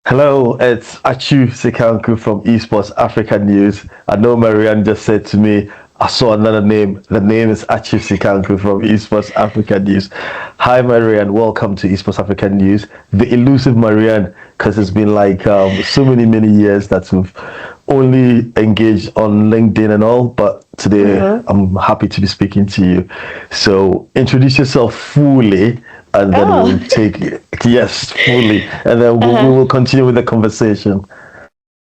Hello, it's Achu Sekanku from Esports Africa News. I know Maryanne just said to me, I saw another name. The name is Achu Sekanku from Esports Africa News. Hi, Maryanne. Welcome to Esports Africa News. The elusive Maryanne, because it's been like so many years that we've only engaged on LinkedIn and all, but today Mm-hmm. I'm happy to be speaking to you. So introduce yourself fully and then Oh, we'll take yes fully and then we uh-huh. will continue with the conversation.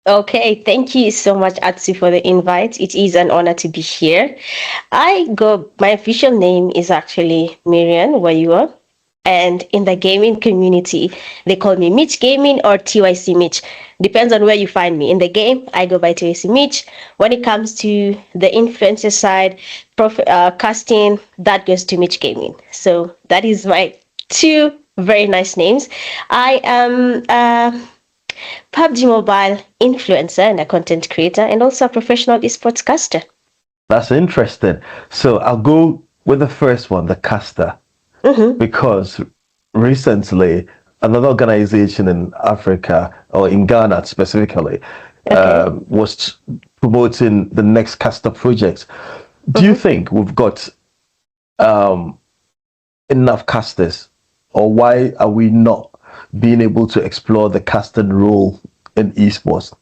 Okay. Thank you so much, Atsu, for the invite. It is an honor to be here. My official name is actually Miriam Wayua. And in the gaming community, they call me Mitch Gaming or TYC Mitch. Depends on where you find me. In the game, I go by TYC Mitch. When it comes to the influencer side, casting, that goes to Mitch Gaming. So that is my two very nice names. I am PUBG Mobile influencer and a content creator, and also a professional esports caster. That's interesting. So I'll go with the first one, the caster, Mm-hmm. because recently another organization in Africa or in Ghana specifically Okay. was promoting the next caster project. Do you Mm-hmm. think we've got um, enough casters, or why are we not being able to explore the casting role in esports?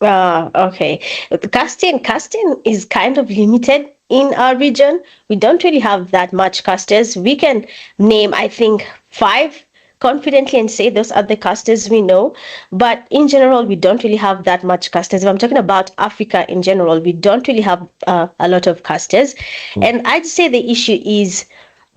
Okay. The casting is kind of limited in our region. We don't really have that much casters. We can name, I think, five confidently and say those are the casters we know. But in general, we don't really have that much casters. If I'm talking about Africa in general, we don't really have a lot of casters. And I'd say the issue is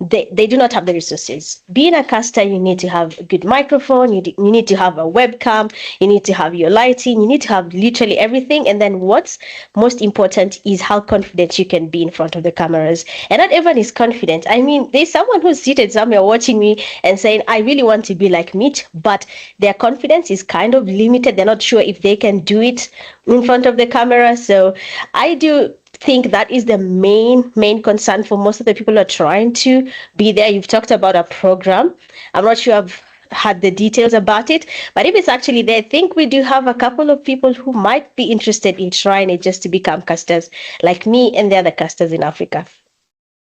they do not have the resources. Being a caster, you need to have a good microphone, you need to have a webcam, you need to have your lighting, you need to have literally everything. And then what's most important is how confident you can be in front of the cameras. And not everyone is confident. I mean, there's someone who's seated somewhere watching me and saying, I really want to be like Mitch, but their confidence is kind of limited. They're not sure if they can do it in front of the camera. So I do think that is the main concern for most of the people who are trying to be there. You've talked about a program. I'm not sure I've had the details about it, but if it's actually there, I think we do have a couple of people who might be interested in trying it just to become casters like me and the other casters in Africa.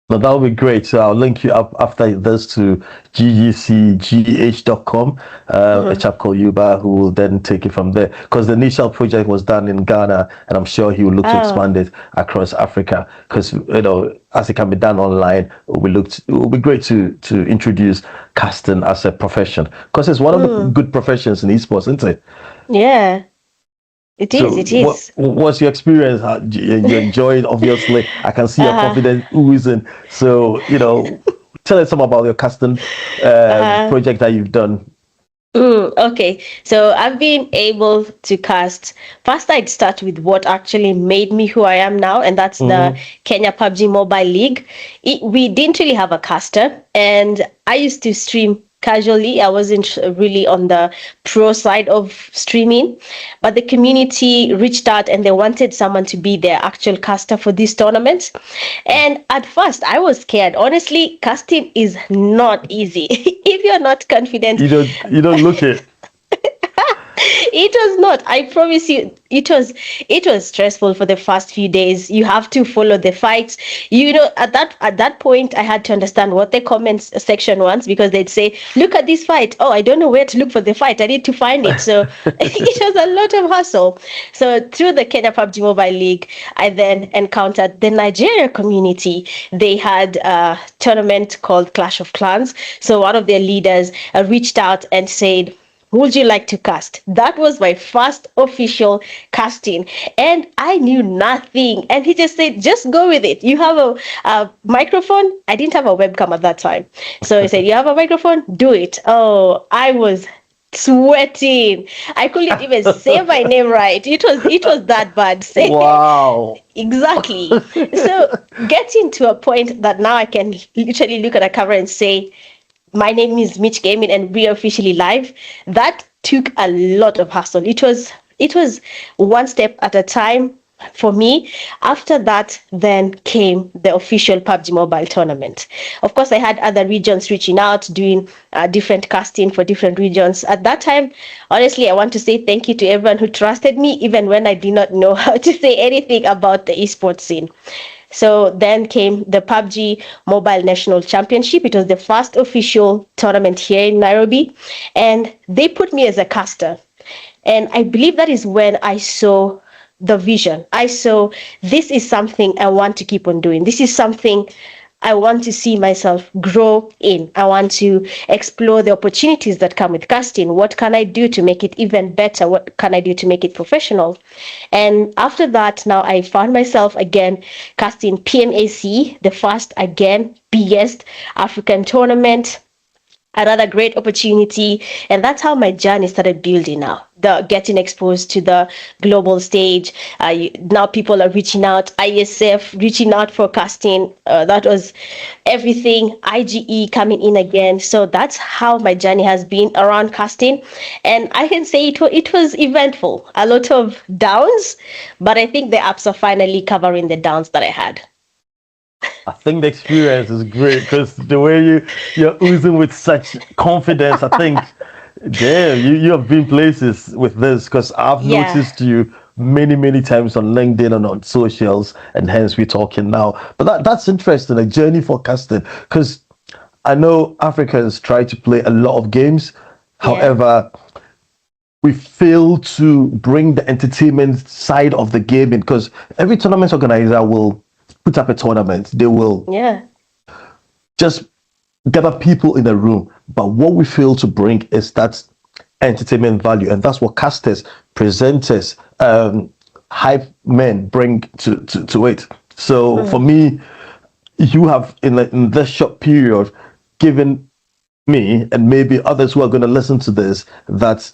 No, that would be great. So I'll link you up after this to ggcgh.com, a Mhm. chap called Yuba who will then take it from there. Because the initial project was done in Ghana, and I'm sure he will look to Oh, expand it across Africa. Because as it can be done online, it will be great to introduce casting as a profession. Because it's one of the mm, good professions in esports, isn't it? yeah, it is. So, It is. what's your experience? You enjoy it, obviously. I can see your Uh-huh. confidence oozing. So, tell us some about your custom Uh-huh. project that you've done. Okay, so I've been able to cast. First, I'd start with what actually made me who I am now, and that's the Mm-hmm. Kenya PUBG Mobile League. We didn't really have a caster, and I used to stream casually. I wasn't really on the pro side of streaming, but the community reached out and they wanted someone to be their actual caster for this tournament. And at first, I was scared. Honestly, casting is not easy. If you're not confident, You don't look it. it was not. I promise you, it was stressful for the first few days. You have to follow the fights. At that point, I had to understand what the comments section wants because they'd say, "Look at this fight." Oh, I don't know where to look for the fight. I need to find it. So it was a lot of hustle. So through the Kenya PUBG Mobile League, I then encountered the Nigeria community. They had a tournament called Clash of Clans. So one of their leaders reached out and said, would you like to cast? That was my first official casting, and I knew nothing. And he just said, just go with it. You have a microphone. I didn't have a webcam at that time. So he said, you have a microphone? Do it. Oh, I was sweating. I couldn't even say my name right. It was that bad. Say Wow. exactly. So getting to a point that now I can literally look at a camera and say, my name is Mitch Gaming and we are officially live. That took a lot of hustle. It was one step at a time. for me, after that, then came the official PUBG Mobile tournament. Of course, I had other regions reaching out, doing different casting for different regions. At that time, honestly, I want to say thank you to everyone who trusted me, even when I did not know how to say anything about the esports scene. So then came the PUBG Mobile National Championship. It was the first official tournament here in Nairobi, and they put me as a caster. And I believe that is when I saw the vision. I saw this is something I want to keep on doing. This is something I want to see myself grow in. I want to explore the opportunities that come with casting. What can I do to make it even better? What can I do to make it professional? And after that, now I found myself again casting PMAC, the first, again, biggest African tournament, another great opportunity. And that's how my journey started building now, the getting exposed to the global stage. Now people are reaching out, ISF reaching out for casting. That was everything. IGE coming in again. So that's how my journey has been around casting. And I can say it was eventful, a lot of downs, but I think the ups are finally covering the downs that I had. I think the experience is great because the way you're oozing with such confidence, I think, damn, you have been places with this because I've noticed you many times on LinkedIn and on socials, and hence we're talking now. But that's interesting, a journey for casting, because I know Africans try to play a lot of games. However, we fail to bring the entertainment side of the game in, because every tournament organizer will put up a tournament. They will just gather people in a room. But what we fail to bring is that entertainment value. And that's what casters, presenters, hype men bring to it. So for me, you have, in this short period, given me and maybe others who are going to listen to this, that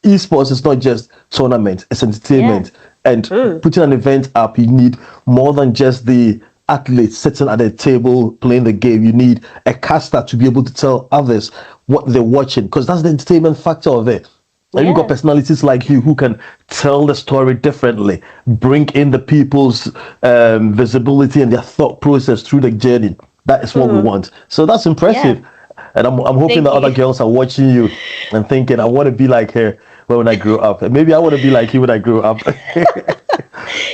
esports is not just tournament, it's entertainment. And putting an event up, you need more than just the athletes sitting at a table playing the game. You need a caster to be able to tell others what they're watching, because that's the entertainment factor of it. And you've got personalities like you who can tell the story differently, bring in the people's visibility and their thought process through the journey. That is what we want. So that's impressive. And I'm hoping that other girls are watching you and thinking, I want to be like her when I grow up. And maybe I want to be like you when I grow up.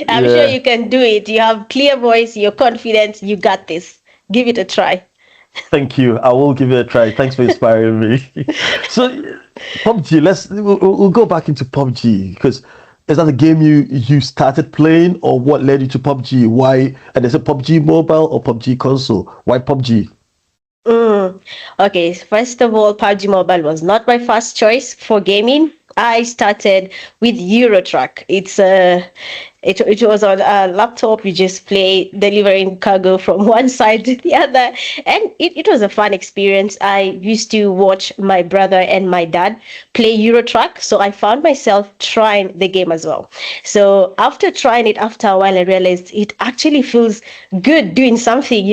I'm sure you can do it. You have clear voice, you're confident, you got this. Give it a try. Thank you. I will give it a try. Thanks for inspiring me. So PUBG, we'll go back into PUBG, because is that a game you started playing, or what led you to PUBG? Why? And is it PUBG Mobile or PUBG console? Why PUBG? Okay, first of all, PUBG Mobile was not my first choice for gaming. I started with Eurotruck. It was on a laptop. You just play delivering cargo from one side to the other, and it was a fun experience. I used to watch my brother and my dad play Eurotruck, so I found myself trying the game as well. So after trying it, after a while, I realized it actually feels good doing something,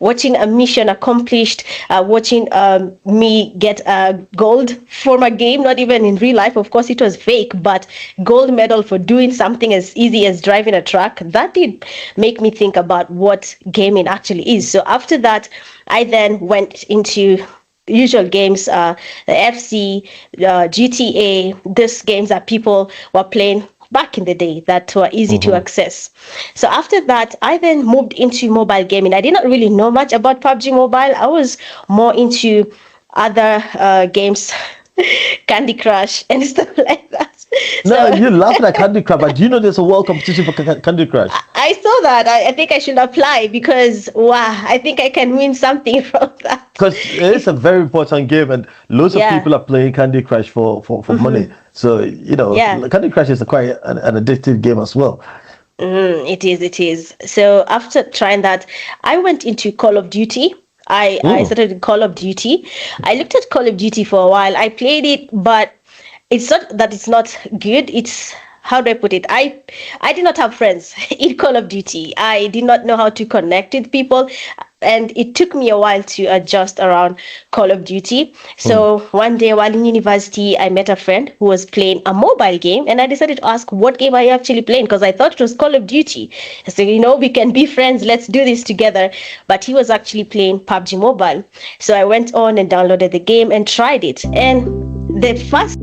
watching a mission accomplished, watching me get a gold for my game, not even in real life. Of course, it was fake, but gold medal for doing something as easy as driving a truck. That did make me think about what gaming actually is. So after that, I then went into usual games, the FC, GTA, these games that people were playing back in the day that were easy to access. So after that, I then moved into mobile gaming. I did not really know much about PUBG Mobile. I was more into other games, Candy Crush and stuff like that. No, you're laughing at Candy Crush, but do you know there's a world competition for Candy Crush? I saw that. I think I should apply, because I think I can win something from that. Because it's a very important game, and loads of people are playing Candy Crush for money. So Candy Crush is quite an addictive game as well. It is. So after trying that, I went into Call of Duty. I started with Call of Duty. I looked at Call of Duty for a while. I played it, but it's not that it's not good. It's how do I put it? I did not have friends in Call of Duty. I did not know how to connect with people, and it took me a while to adjust around Call of Duty. So one day while in university, I met a friend who was playing a mobile game, and I decided to ask, what game are you actually playing? Because I thought it was Call of Duty. So, we can be friends, let's do this together. But he was actually playing PUBG Mobile. So I went on and downloaded the game and tried it. And the first